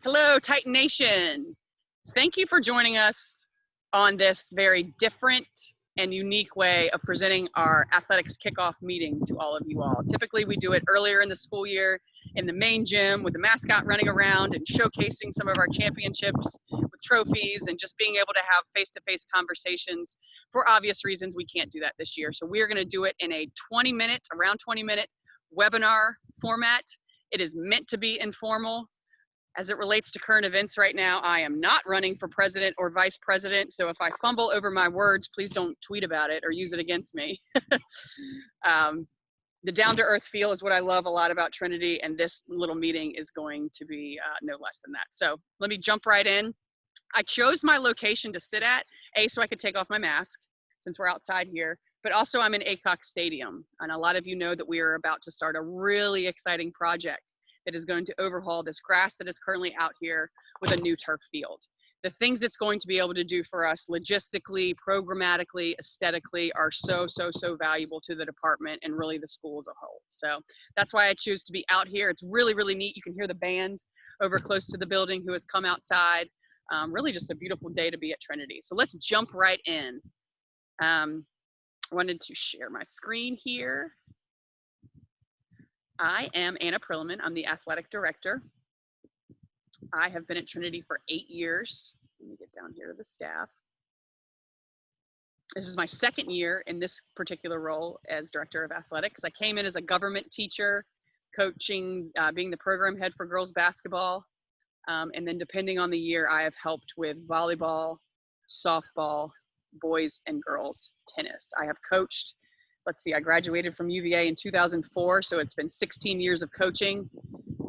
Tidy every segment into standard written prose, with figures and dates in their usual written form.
Hello, Titan Nation. Thank you for joining us on this very different and unique way of presenting our athletics kickoff meeting to all of you all. Typically, we do it earlier in the school year in the main gym with the mascot running around and showcasing some of our championships with trophies and just being able to have face-to-face conversations. For obvious reasons, we can't do that this year. So we're going to do it in a around 20-minute webinar format. It is meant to be informal. As it relates to current events right now, I am not running for president or vice president, so if I fumble over my words, please don't tweet about it or use it against me. The down-to-earth feel is what I love a lot about Trinity, and this little meeting is going to be no less than that. So let me jump right in. I chose my location to sit at, so I could take off my mask since we're outside here, but also I'm in Aycock Stadium, and a lot of you know that we are about to start a really exciting project that is going to overhaul this grass that is currently out here with a new turf field. The things it's going to be able to do for us logistically, programmatically, aesthetically are so valuable to the department and really the school as a whole. So that's why I choose to be out here. It's really, really neat. You can hear the band over close to the building who has come outside. Really just a beautiful day to be at Trinity. So let's jump right in. I wanted to share my screen here. I am Anna Prilliman. I'm the athletic director. I have been at Trinity for 8 years. Let me get down here to the staff. This is my second year in this particular role as director of athletics. I came in as a government teacher, coaching, being the program head for girls basketball. And then depending on the year, I have helped with volleyball, softball, boys and girls tennis. I have coached. Let's see, I graduated from UVA in 2004, so it's been 16 years of coaching.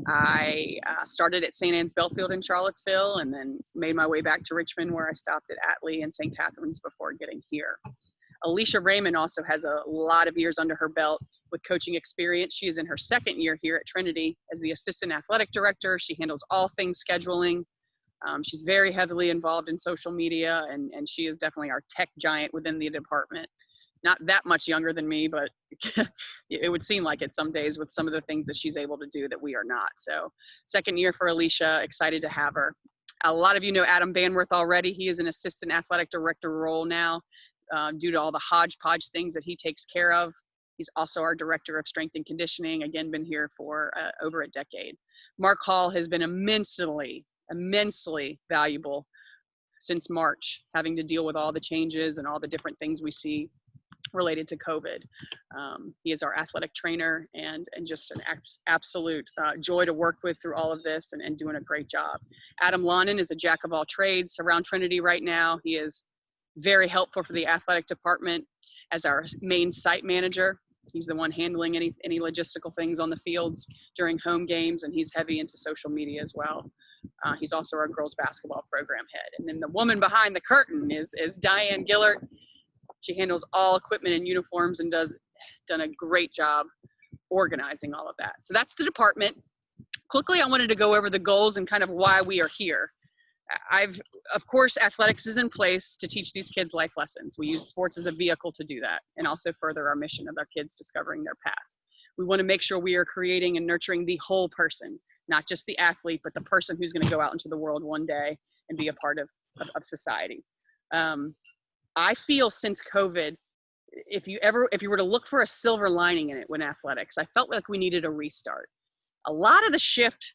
I started at St. Anne's Belfield in Charlottesville and then made my way back to Richmond, where I stopped at Atlee and St. Catherine's before getting here. Alicia Raymond also has a lot of years under her belt with coaching experience. She is in her second year here at Trinity as the assistant athletic director. She handles all things scheduling. She's very heavily involved in social media, and she is definitely our tech giant within the department. Not that much younger than me, but it would seem like it some days with some of the things that she's able to do that we are not. So second year for Alicia, excited to have her. A lot of you know Adam Banworth already. He is an assistant athletic director role now due to all the hodgepodge things that he takes care of. He's also our director of strength and conditioning, again, been here for over a decade. Mark Hall has been immensely valuable since March, having to deal with all the changes and all the different things we see related to COVID. He is our athletic trainer and just an absolute joy to work with through all of this and doing a great job. Adam Lonan is a jack of all trades around Trinity right now. He is very helpful for the athletic department as our main site manager. He's the one handling any logistical things on the fields during home games, and he's heavy into social media as well. He's also our girls basketball program head. And then the woman behind the curtain is Diane Gillert. She handles all equipment and uniforms and done a great job organizing all of that. So that's the department. Quickly, I wanted to go over the goals and kind of why we are here. Of course, athletics is in place to teach these kids life lessons. We use sports as a vehicle to do that and also further our mission of our kids discovering their path. We want to make sure we are creating and nurturing the whole person, not just the athlete, but the person who's going to go out into the world one day and be a part of society. I feel since COVID, if you were to look for a silver lining in it when athletics, I felt like we needed a restart. A lot of the shift,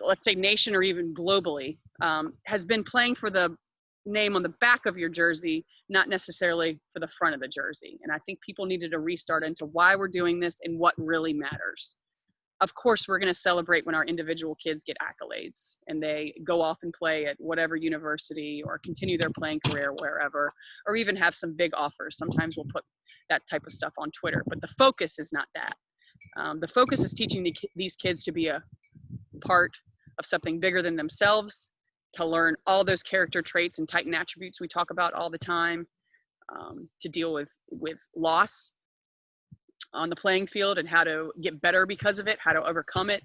let's say nation or even globally, has been playing for the name on the back of your jersey, not necessarily for the front of the jersey. And I think people needed a restart into why we're doing this and what really matters. Of course, we're going to celebrate when our individual kids get accolades and they go off and play at whatever university or continue their playing career wherever, or even have some big offers. Sometimes we'll put that type of stuff on Twitter, but the focus is not that. The focus is teaching these kids to be a part of something bigger than themselves, to learn all those character traits and Titan attributes we talk about all the time, to deal with loss on the playing field and how to get better because of it, how to overcome it,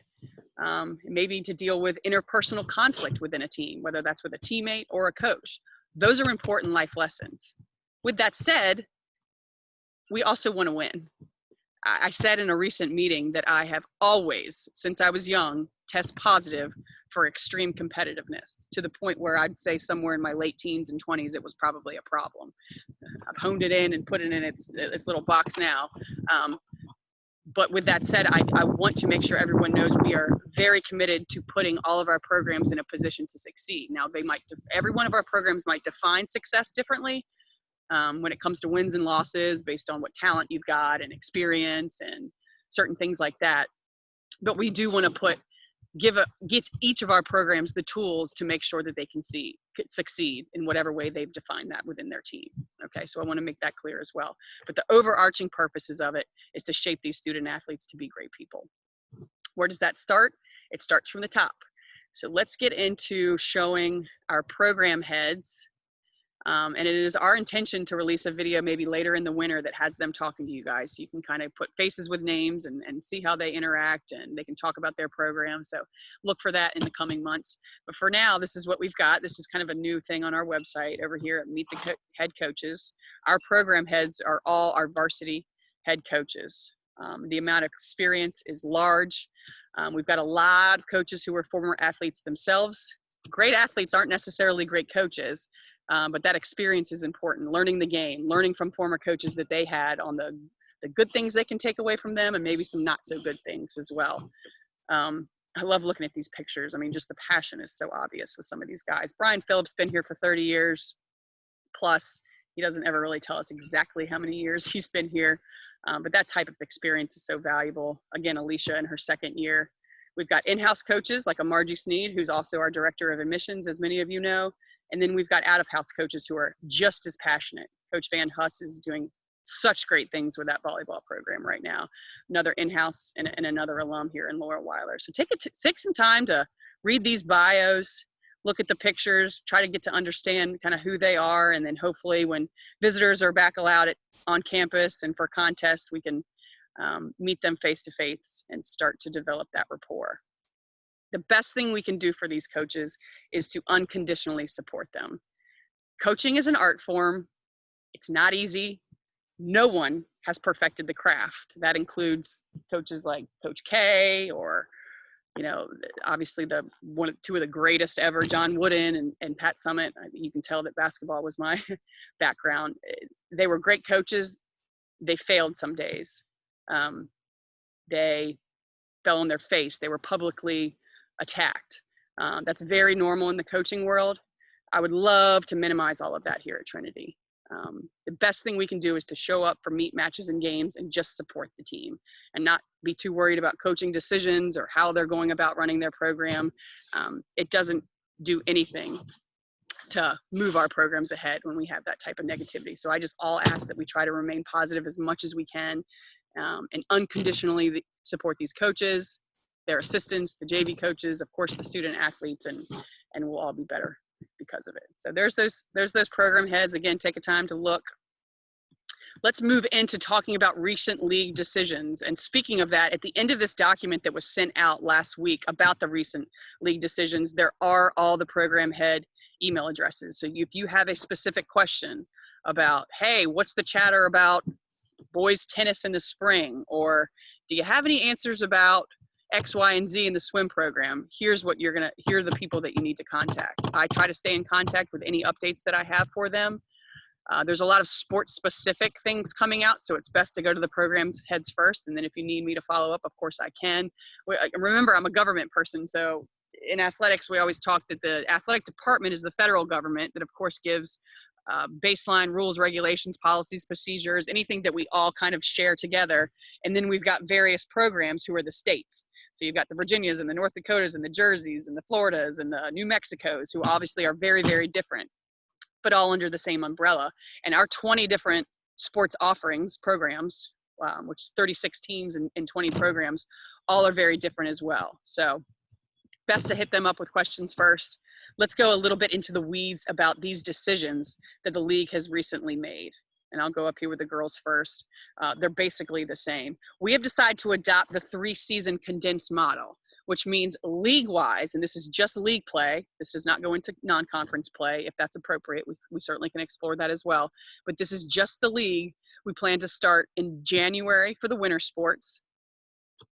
maybe to deal with interpersonal conflict within a team, whether that's with a teammate or a coach. Those are important life lessons. With that said, we also want to win. I said in a recent meeting that I have always, since I was young, test positive for extreme competitiveness, to the point where I'd say somewhere in my late teens and 20s, it was probably a problem. I've honed it in and put it in its little box now. But with that said, I want to make sure everyone knows we are very committed to putting all of our programs in a position to succeed. Now, every one of our programs might define success differently when it comes to wins and losses based on what talent you've got and experience and certain things like that. But we do want to give each of our programs the tools to make sure that they can succeed in whatever way they've defined that within their team. Okay, so I want to make that clear as well. But the overarching purposes of it is to shape these student athletes to be great people. Where does that start? It starts from the top. So let's get into showing our program heads. And it is our intention to release a video maybe later in the winter that has them talking to you guys. So you can kind of put faces with names and see how they interact, and they can talk about their program. So look for that in the coming months. But for now, this is what we've got. This is kind of a new thing on our website over here at Meet the Head Coaches. Our program heads are all our varsity head coaches. The amount of experience is large. We've got a lot of coaches who are former athletes themselves. Great athletes aren't necessarily great coaches. But that experience is important. Learning the game, learning from former coaches that they had on the good things they can take away from them, and maybe some not so good things as well. I love looking at these pictures. I mean, just the passion is so obvious with some of these guys. Brian Phillips been here for 30 years plus. He doesn't ever really tell us exactly how many years he's been here, but that type of experience is so valuable. Again, Alicia in her second year. We've got in-house coaches like a Margie Sneed, who's also our director of admissions, as many of you know. And then we've got out-of-house coaches who are just as passionate. Coach Van Huss is doing such great things with that volleyball program right now. Another in-house and another alum here in Laurel Weiler. So take some time to read these bios, look at the pictures, try to get to understand kind of who they are, and then hopefully when visitors are back allowed on campus and for contests, we can meet them face-to-face and start to develop that rapport. The best thing we can do for these coaches is to unconditionally support them. Coaching is an art form. It's not easy. No one has perfected the craft. That includes coaches like Coach K, or, you know, obviously two of the greatest ever, John Wooden and Pat Summitt. You can tell that basketball was my background. They were great coaches. They failed some days. They fell on their face. They were publicly attacked. That's very normal in the coaching world. I would love to minimize all of that here at Trinity. The best thing we can do is to show up for meet matches and games and just support the team and not be too worried about coaching decisions or how they're going about running their program. It doesn't do anything to move our programs ahead when we have that type of negativity. So I just all ask that we try to remain positive as much as we can, and unconditionally support these coaches, their assistants, the JV coaches, of course, the student athletes, and we'll all be better because of it. So there's those program heads. Again, take a time to look. Let's move into talking about recent league decisions. And speaking of that, at the end of this document that was sent out last week about the recent league decisions, there are all the program head email addresses. So if you have a specific question about, hey, what's the chatter about boys tennis in the spring? Or do you have any answers about X, Y, and Z in the swim program? Here are the people that you need to contact. I try to stay in contact with any updates that I have for them. There's a lot of sports-specific things coming out, so it's best to go to the programs heads first, and then if you need me to follow up, of course I can. Remember, I'm a government person, so in athletics, we always talk that the athletic department is the federal government that, of course, gives baseline rules, regulations, policies, procedures, anything that we all kind of share together. And then we've got various programs who are the states. So you've got the Virginias and the North Dakotas and the Jerseys and the Floridas and the New Mexicos, who obviously are very, very different, but all under the same umbrella. And our 20 different sports offerings programs, which is 36 teams and 20 programs, all are very different as well. So best to hit them up with questions first. Let's go a little bit into the weeds about these decisions that the league has recently made. And I'll go up here with the girls first. They're basically the same. We have decided to adopt the 3-season condensed model, which means league-wise, and this is just league play, this does not go into non-conference play. If that's appropriate, we certainly can explore that as well. But this is just the league. We plan to start in January for the winter sports.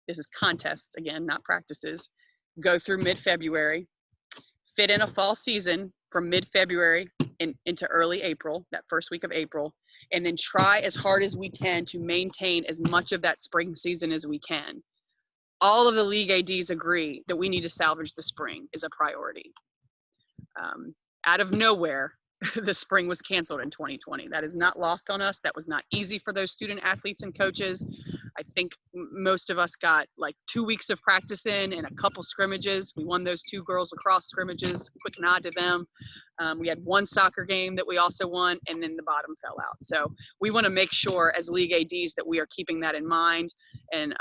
This is contests, again, not practices. go through mid-February, fit in a fall season from mid-February into early April, that first week of April, and then try as hard as we can to maintain as much of that spring season as we can. All of the league ADs agree that we need to salvage the spring is a priority. Out of nowhere, the spring was canceled in 2020. That is not lost on us. That was not easy for those student athletes and coaches. I think most of us got like 2 weeks of practice in and a couple scrimmages. We won those 2 girls lacrosse scrimmages. Quick nod to them. We had 1 soccer game that we also won, and then the bottom fell out. So we want to make sure as league ADs that we are keeping that in mind. And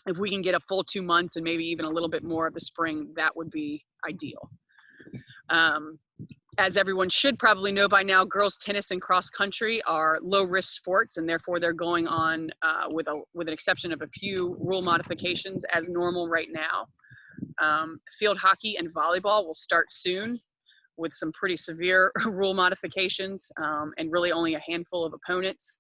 if we can get a full 2 months and maybe even a little bit more of the spring, that would be ideal. As everyone should probably know by now, girls tennis and cross country are low risk sports, and therefore they're going on with an exception of a few rule modifications as normal right now. Field hockey and volleyball will start soon with some pretty severe rule modifications and really only a handful of opponents.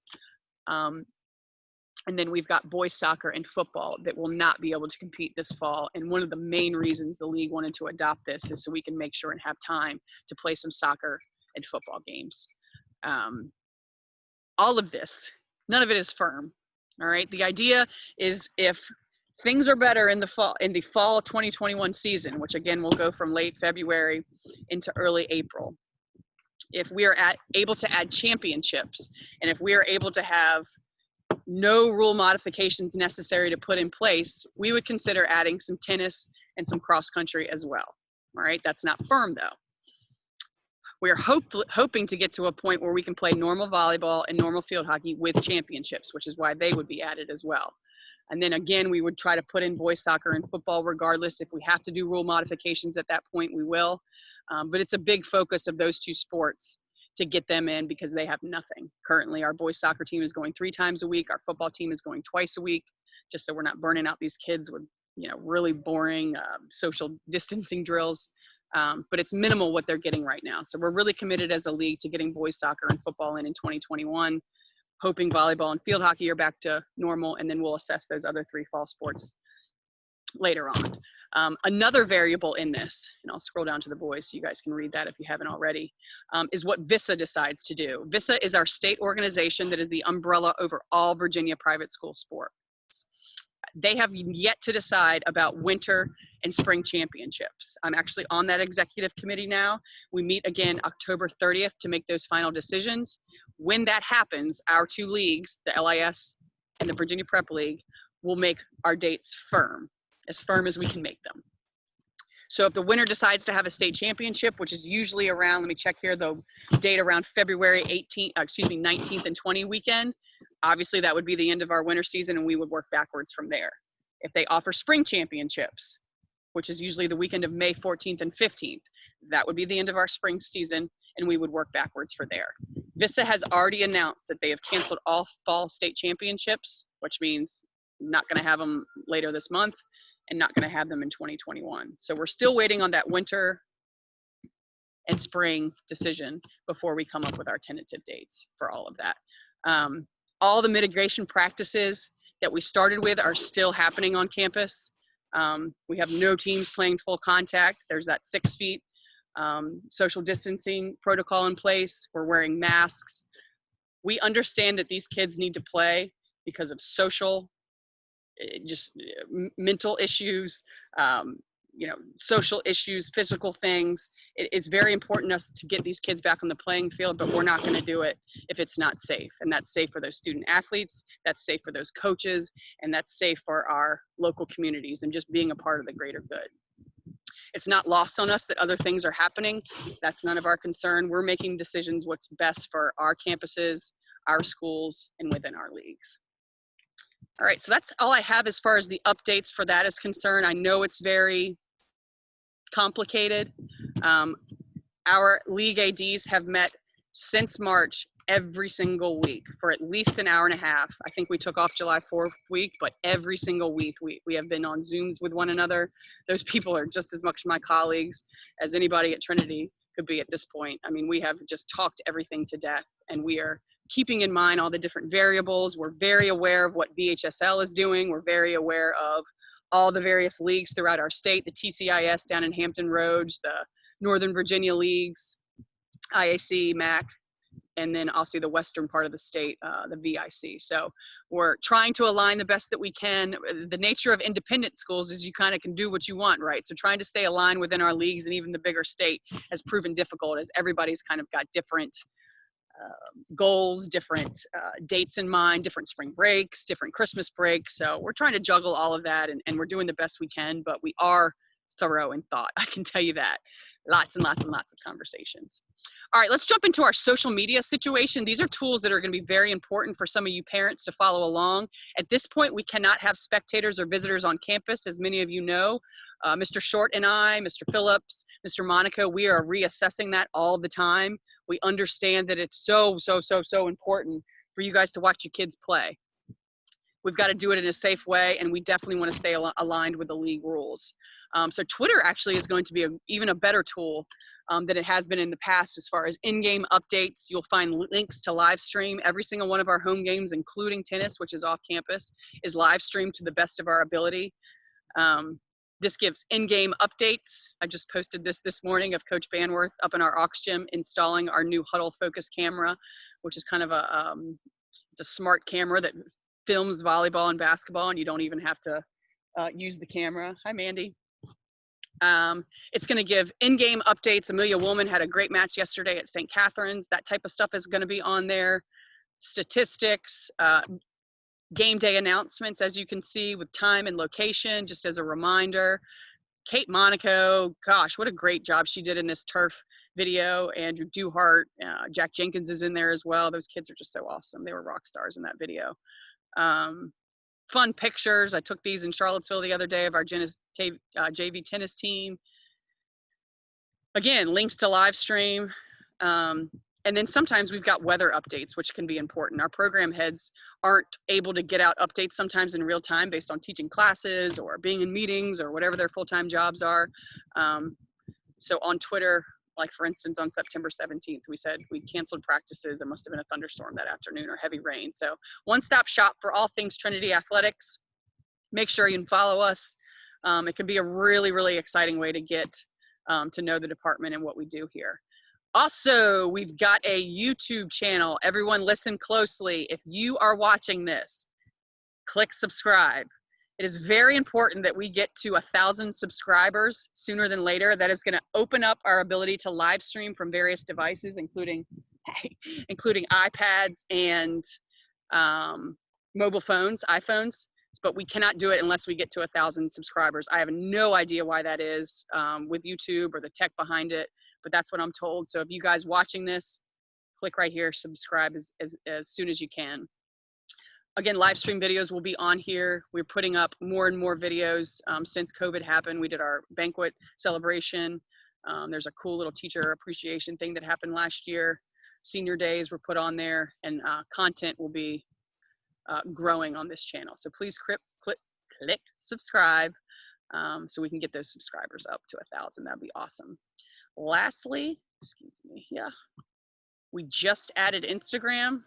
And then we've got boys soccer and football that will not be able to compete this fall. And one of the main reasons the league wanted to adopt this is so we can make sure and have time to play some soccer and football games. All of this, none of it is firm. All right. The idea is if things are better in the fall 2021 season, which again will go from late February into early April, if we are able to add championships, and if we are able to have no rule modifications necessary to put in place, we would consider adding some tennis and some cross country as well. All right, that's not firm though. We're hoping to get to a point where we can play normal volleyball and normal field hockey with championships, which is why they would be added as well. And then again, we would try to put in boys soccer and football regardless. If we have to do rule modifications at that point, we will. But it's a big focus of those 2 sports to get them in because they have nothing. Currently, our boys soccer team is going 3 times a week. Our football team is going twice a week, just so we're not burning out these kids with, really boring social distancing drills. But it's minimal what they're getting right now. So we're really committed as a league to getting boys soccer and football in 2021, hoping volleyball and field hockey are back to normal, and then we'll assess those other 3 fall sports later on. Another variable in this, and I'll scroll down to the boys so you guys can read that if you haven't already, is what VISA decides to do. VISA is our state organization that is the umbrella over all Virginia private school sports. They have yet to decide about winter and spring championships. I'm actually on that executive committee now. We meet again October 30th to make those final decisions. When that happens, our 2 leagues, the LIS and the Virginia Prep League, will make our dates firm as we can make them. So if the winner decides to have a state championship, which is usually around, let me check here, the date around February 19th and 20 weekend, obviously that would be the end of our winter season and we would work backwards from there. If they offer spring championships, which is usually the weekend of May 14th and 15th, that would be the end of our spring season and we would work backwards for there. VISA has already announced that they have canceled all fall state championships, which means not gonna have them later this month and not going to have them in 2021. So we're still waiting on that winter and spring decision before we come up with our tentative dates for all of that. All the mitigation practices that we started with are still happening on campus. We have no teams playing full contact. There's that 6 feet social distancing protocol in place. We're wearing masks. We understand that these kids need to play because of social just mental issues, social issues, physical things. It's very important us to get these kids back on the playing field, but we're not going to do it if it's not safe. And that's safe for those student athletes, that's safe for those coaches, and that's safe for our local communities and just being a part of the greater good. It's not lost on us that other things are happening. That's none of our concern. We're making decisions what's best for our campuses, our schools, and within our leagues. All right, so that's all I have as far as the updates for that is concerned. I know it's very complicated. Our league ADs have met since March every single week for at least an hour and a half. I think we took off July 4th week, but every single week we have been on Zooms with one another. Those people are just as much my colleagues as anybody at Trinity could be at this point. I mean, we have just talked everything to death, and we are keeping in mind all the different variables. We're very aware of what VHSL is doing. We're very aware of all the various leagues throughout our state, the TCIS down in Hampton Roads, the Northern Virginia leagues, IAC, MAC, and then also the western part of the state, the VIC. So we're trying to align the best that we can. The nature of independent schools is you kind of can do what you want, right? So trying to stay aligned within our leagues and even the bigger state has proven difficult, as everybody's kind of got different goals, different dates in mind, different spring breaks, different Christmas breaks. So we're trying to juggle all of that, and we're doing the best we can, but we are thorough in thought. I can tell you that. Lots and lots and lots of conversations. All right, let's jump into our social media situation. These are tools that are going to be very important for some of you parents to follow along. At this point, we cannot have spectators or visitors on campus, as many of you know. Mr. Short and I, Mr. Phillips, Mr. Monaco, we are reassessing that all the time. We understand that it's so important for you guys to watch your kids play. We've got to do it in a safe way, and we definitely want to stay aligned with the league rules. So Twitter actually is going to be even a better tool than it has been in the past as far as in-game updates. You'll find links to live stream. Every single one of our home games, including tennis, which is off campus, is live streamed to the best of our ability. This gives in-game updates. I just posted this morning of Coach Banworth up in our aux gym installing our new Huddle Focus camera, which is kind of it's a smart camera that films volleyball and basketball, and you don't even have to use the camera. Hi, Mandy. It's going to give in-game updates. Amelia Woolman had a great match yesterday at St. Catherine's. That type of stuff is going to be on there. Statistics, game day announcements, as you can see, with time and location, just as a reminder. Kate Monaco, gosh, what a great job she did in this turf video. Andrew Duhart, Jack Jenkins is in there as well. Those kids are just so awesome. They were rock stars in that video. Fun pictures. I took these in Charlottesville the other day of our JV tennis team. Again, links to live stream. And then sometimes we've got weather updates, which can be important. Our program heads aren't able to get out updates sometimes in real time based on teaching classes or being in meetings or whatever their full-time jobs are. So on Twitter, like for instance, on September 17th, we said we canceled practices. There must have been a thunderstorm that afternoon or heavy rain. So one-stop shop for all things Trinity Athletics. Make sure you can follow us. It can be a really, really exciting way to get to know the department and what we do here. Also, we've got a YouTube channel. Everyone listen closely. If you are watching this, click subscribe. It is very important that we get to 1,000 subscribers sooner than later. That is going to open up our ability to live stream from various devices, including iPads and mobile phones, iPhones. But we cannot do it unless we get to 1,000 subscribers. I have no idea why that is with YouTube or the tech behind it, but that's what I'm told. So if you guys watching this, click right here, subscribe as soon as you can. Again, live stream videos will be on here. We're putting up more and more videos since COVID happened. We did our banquet celebration. There's a cool little teacher appreciation thing that happened last year. Senior days were put on there, and content will be growing on this channel. So please click subscribe so we can get those subscribers up to 1,000. That'd be awesome. Lastly, excuse me, we just added Instagram.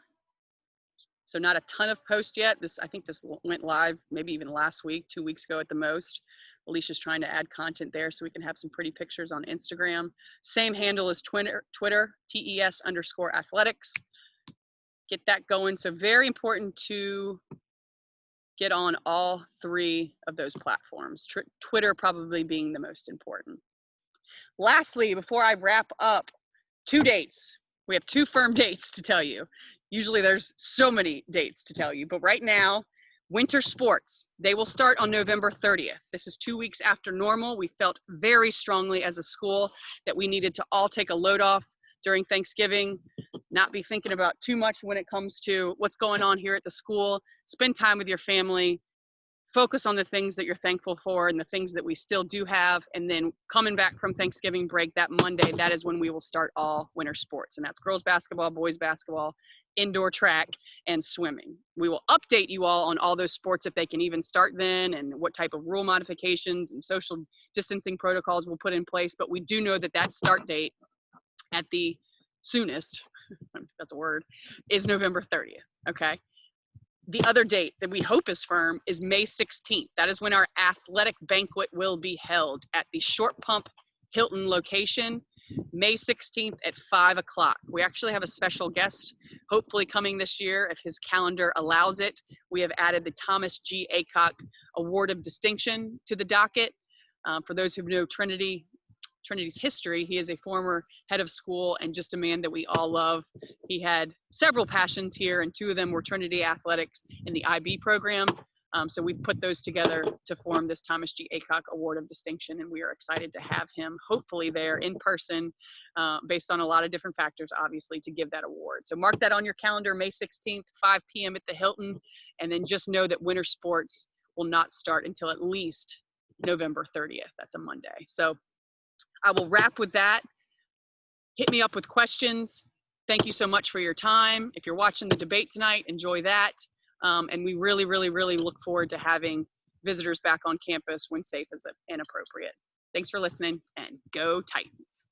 So not a ton of posts yet. I think this went live maybe even last week, 2 weeks ago at the most. Alicia's trying to add content there so we can have some pretty pictures on Instagram. Same handle as Twitter, TES_athletics. Get that going. So very important to get on all 3 of those platforms. Twitter probably being the most important. Lastly, before I wrap up, 2 dates. We have 2 firm dates to tell you. Usually there's so many dates to tell you, but right now, winter sports, they will start on November 30th. This is 2 weeks after normal. We felt very strongly as a school that we needed to all take a load off during Thanksgiving, not be thinking about too much when it comes to what's going on here at the school, spend time with your family, focus on the things that you're thankful for and the things that we still do have. And then coming back from Thanksgiving break that Monday, that is when we will start all winter sports. And that's girls basketball, boys basketball, indoor track, and swimming. We will update you all on all those sports if they can even start then, and what type of rule modifications and social distancing protocols we'll put in place. But we do know that that start date at the soonest, if that's a word, is November 30th, okay? the other date that we hope is firm is May 16th. That is when our athletic banquet will be held at the Short Pump Hilton location, May 16th at 5 o'clock. We actually have a special guest, hopefully coming this year if his calendar allows it. We have added the Thomas G. Aycock Award of Distinction to the docket. For those who know Trinity's history, he is a former head of school and just a man that we all love. He had several passions here, and 2 of them were Trinity athletics and the IB program. So we've put those together to form this Thomas G. Aycock Award of Distinction, and we are excited to have him hopefully there in person, based on a lot of different factors, obviously, to give that award. So mark that on your calendar, May 16th, 5 p.m. at the Hilton, and then just know that winter sports will not start until at least November 30th. That's a Monday. So I will wrap with that. Hit me up with questions. Thank you so much for your time. If you're watching the debate tonight, enjoy that. And we really, really, really look forward to having visitors back on campus when safe and appropriate. Thanks for listening, and go Titans.